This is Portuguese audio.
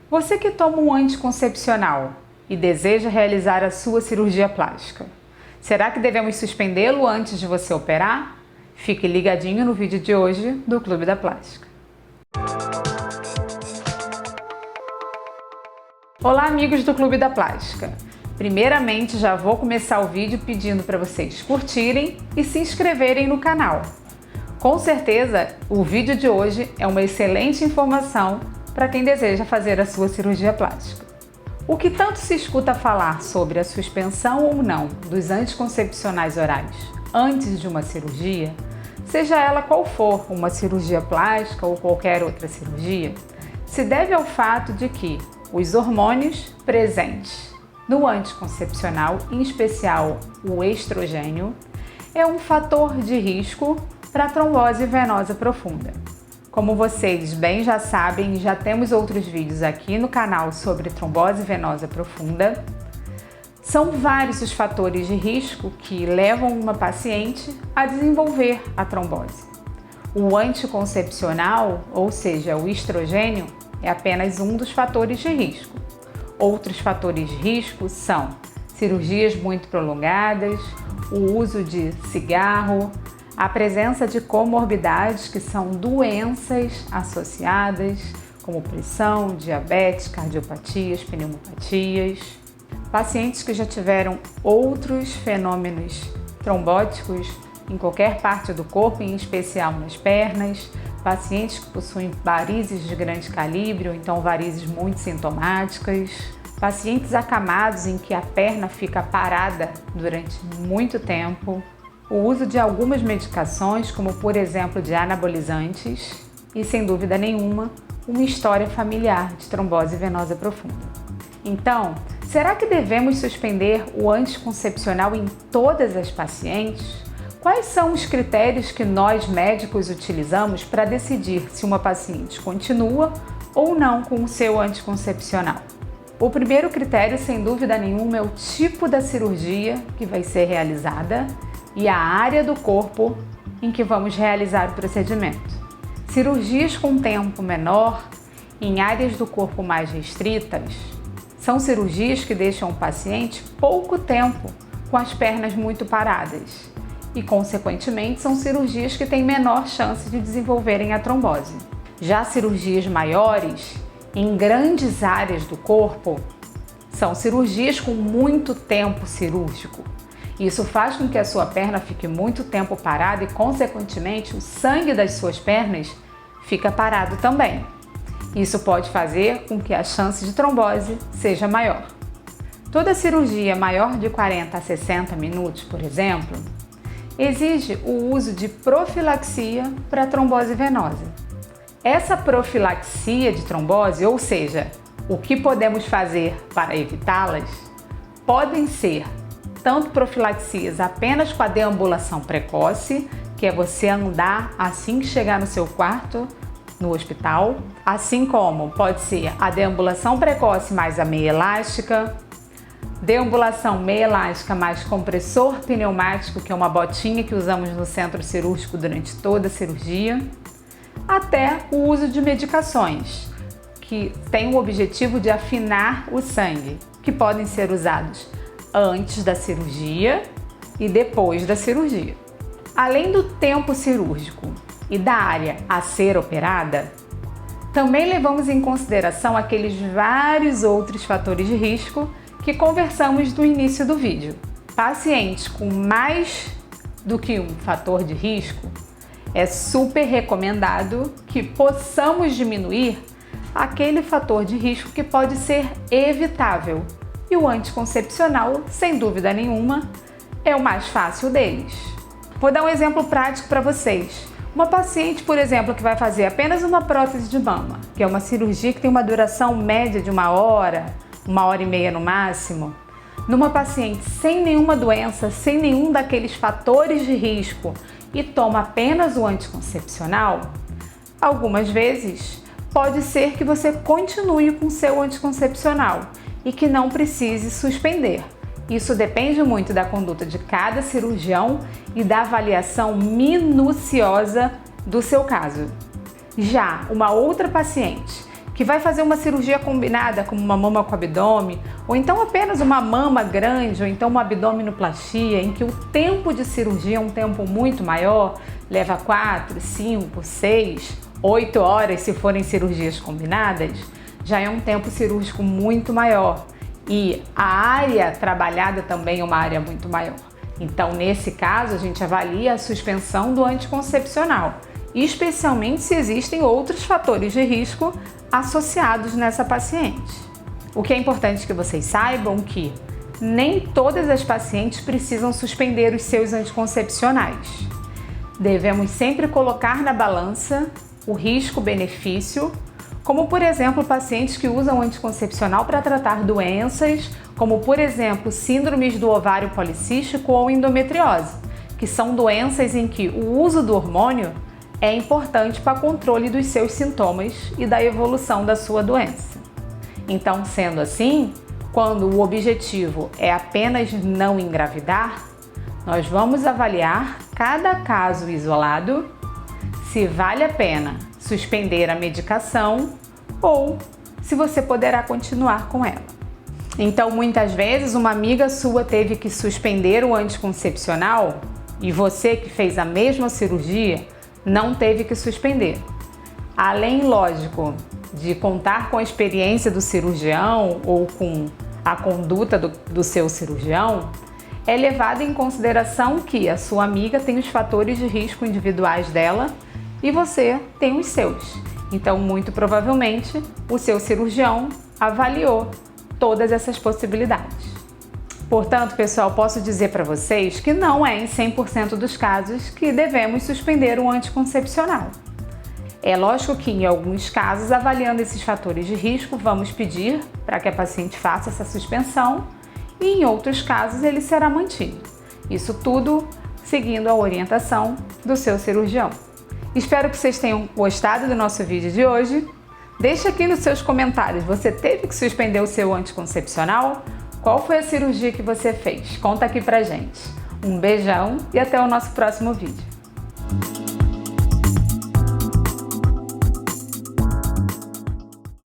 Você que toma um anticoncepcional e deseja realizar a sua cirurgia plástica, será que devemos suspendê-lo antes de você operar? Fique ligadinho no vídeo de hoje do Clube da Plástica. Olá, amigos do Clube da Plástica! Primeiramente, já vou começar o vídeo pedindo para vocês curtirem e se inscreverem no canal. Com certeza, o vídeo de hoje é uma excelente informação para quem deseja fazer a sua cirurgia plástica. O que tanto se escuta falar sobre a suspensão ou não dos anticoncepcionais orais antes de uma cirurgia, seja ela qual for, uma cirurgia plástica ou qualquer outra cirurgia, se deve ao fato de que os hormônios presentes no anticoncepcional, em especial o estrogênio, é um fator de risco para a trombose venosa profunda. Como vocês bem já sabem, já temos outros vídeos aqui no canal sobre trombose venosa profunda. São vários os fatores de risco que levam uma paciente a desenvolver a trombose. O anticoncepcional, ou seja, o estrogênio, é apenas um dos fatores de risco. Outros fatores de risco são cirurgias muito prolongadas, o uso de cigarro, a presença de comorbidades, que são doenças associadas, como pressão, diabetes, cardiopatias, pneumopatias. Pacientes que já tiveram outros fenômenos trombóticos em qualquer parte do corpo, em especial nas pernas. Pacientes que possuem varizes de grande calibre, ou então varizes muito sintomáticas. Pacientes acamados em que a perna fica parada durante muito tempo. O uso de algumas medicações, como por exemplo de anabolizantes, e sem dúvida nenhuma, uma história familiar de trombose venosa profunda. Então, será que devemos suspender o anticoncepcional em todas as pacientes? Quais são os critérios que nós médicos utilizamos para decidir se uma paciente continua ou não com o seu anticoncepcional? O primeiro critério, sem dúvida nenhuma, é o tipo da cirurgia que vai ser realizada e a área do corpo em que vamos realizar o procedimento. Cirurgias com tempo menor, em áreas do corpo mais restritas, são cirurgias que deixam o paciente pouco tempo com as pernas muito paradas e, consequentemente, são cirurgias que têm menor chance de desenvolverem a trombose. Já cirurgias maiores, em grandes áreas do corpo, são cirurgias com muito tempo cirúrgico. Isso faz com que a sua perna fique muito tempo parada e, consequentemente, o sangue das suas pernas fica parado também. Isso pode fazer com que a chance de trombose seja maior. Toda cirurgia maior de 40 a 60 minutos, por exemplo, exige o uso de profilaxia para a trombose venosa. Essa profilaxia de trombose, ou seja, o que podemos fazer para evitá-las, podem ser tanto profilaxias apenas com a deambulação precoce, que é você andar assim que chegar no seu quarto no hospital, assim como pode ser a deambulação precoce mais a meia elástica, deambulação meia elástica mais compressor pneumático, que é uma botinha que usamos no centro cirúrgico durante toda a cirurgia, até o uso de medicações, que tem o objetivo de afinar o sangue, que podem ser usados antes da cirurgia e depois da cirurgia. Além do tempo cirúrgico e da área a ser operada, também levamos em consideração aqueles vários outros fatores de risco que conversamos no início do vídeo. Pacientes com mais do que um fator de risco, é super recomendado que possamos diminuir aquele fator de risco que pode ser evitável. E o anticoncepcional, sem dúvida nenhuma, é o mais fácil deles. Vou dar um exemplo prático para vocês. Uma paciente, por exemplo, que vai fazer apenas uma prótese de mama, que é uma cirurgia que tem uma duração média de 1h, 1h30 no máximo. Numa paciente sem nenhuma doença, sem nenhum daqueles fatores de risco e toma apenas o anticoncepcional, algumas vezes pode ser que você continue com seu anticoncepcional e que não precise suspender. Isso depende muito da conduta de cada cirurgião e da avaliação minuciosa do seu caso. Já uma outra paciente que vai fazer uma cirurgia combinada, como uma mama com abdômen, ou então apenas uma mama grande, ou então uma abdominoplastia, em que o tempo de cirurgia é um tempo muito maior, leva 4, 5, 6, 8 horas se forem cirurgias combinadas, já é um tempo cirúrgico muito maior. E a área trabalhada também é uma área muito maior. Então, nesse caso, a gente avalia a suspensão do anticoncepcional, especialmente se existem outros fatores de risco associados nessa paciente. O que é importante que vocês saibam que nem todas as pacientes precisam suspender os seus anticoncepcionais. Devemos sempre colocar na balança o risco-benefício, como por exemplo pacientes que usam anticoncepcional para tratar doenças, como por exemplo síndromes do ovário policístico ou endometriose, que são doenças em que o uso do hormônio é importante para o controle dos seus sintomas e da evolução da sua doença. Então, sendo assim, quando o objetivo é apenas não engravidar, nós vamos avaliar cada caso isolado, se vale a pena suspender a medicação ou se você poderá continuar com ela. Então, muitas vezes, uma amiga sua teve que suspender o anticoncepcional e você que fez a mesma cirurgia não teve que suspender. Além, lógico, de contar com a experiência do cirurgião ou com a conduta do seu cirurgião, é levado em consideração que a sua amiga tem os fatores de risco individuais dela e você tem os seus. Então, muito provavelmente, o seu cirurgião avaliou todas essas possibilidades. Portanto, pessoal, posso dizer para vocês que não é em 100% dos casos que devemos suspender o anticoncepcional. É lógico que em alguns casos, avaliando esses fatores de risco, vamos pedir para que a paciente faça essa suspensão e em outros casos ele será mantido. Isso tudo seguindo a orientação do seu cirurgião. Espero que vocês tenham gostado do nosso vídeo de hoje. Deixe aqui nos seus comentários, você teve que suspender o seu anticoncepcional? Qual foi a cirurgia que você fez? Conta aqui pra gente. Um beijão e até o nosso próximo vídeo.